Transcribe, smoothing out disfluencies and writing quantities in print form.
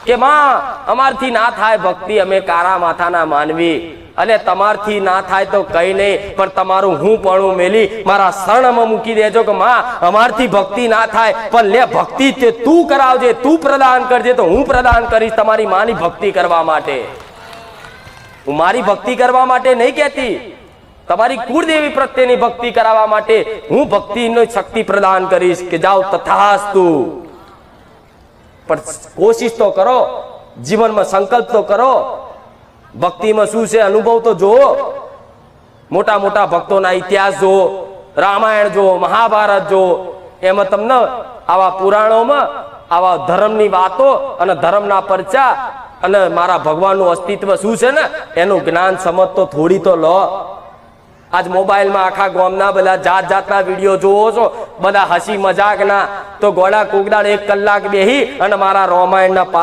કે માં અમારથી ના થાય ભક્તિ, અમે કારા માથાના માનવી, અને તમારથી ના થાય તો કઈ નહીં, પણ તમારું હું પણ મેલી મારા શરણમાં મૂકી દેજો કે માં અમારથી ભક્તિ ના થાય, પણ લે ભક્તિ તે તું કરાવજે, તું પ્રદાન કરજે તો હું પ્રદાન કરીશ તમારી માની ભક્તિ કરવા માટે. હું મારી ભક્તિ કરવા માટે નહીં કહેતી, તમારી કુળદેવી પ્રત્યેની ભક્તિ કરાવવા માટે હું ભક્તિની શક્તિ પ્રદાન કરીશ કે જાઓ તથાસ્તુ. પણ કોશિશ તો કરો, જીવનમાં સંકલ્પ તો કરો. ભક્તિમાં શું છે અનુભવ તો જુઓ. મોટા મોટા ભક્તોના ઇતિહાસ જુઓ, રામાયણ જુઓ, મહાભારત જુઓ, એમાં તમને આવા પુરાણોમાં આવા ધર્મની વાતો અને ધર્મના પરચા અને મારા ભગવાનનું અસ્તિત્વ શું છે ને એનું જ્ઞાન સમજ તો થોડી તો લો. આજ મોબાઈલમાં આખા ગામના બધા જાત જાતના વિડીયો જોવો છો, બધા હસી મજાકના, તો ગોળા કોકદાળ 1 કલાક બેહી અને મારા રામાયણના પાઠ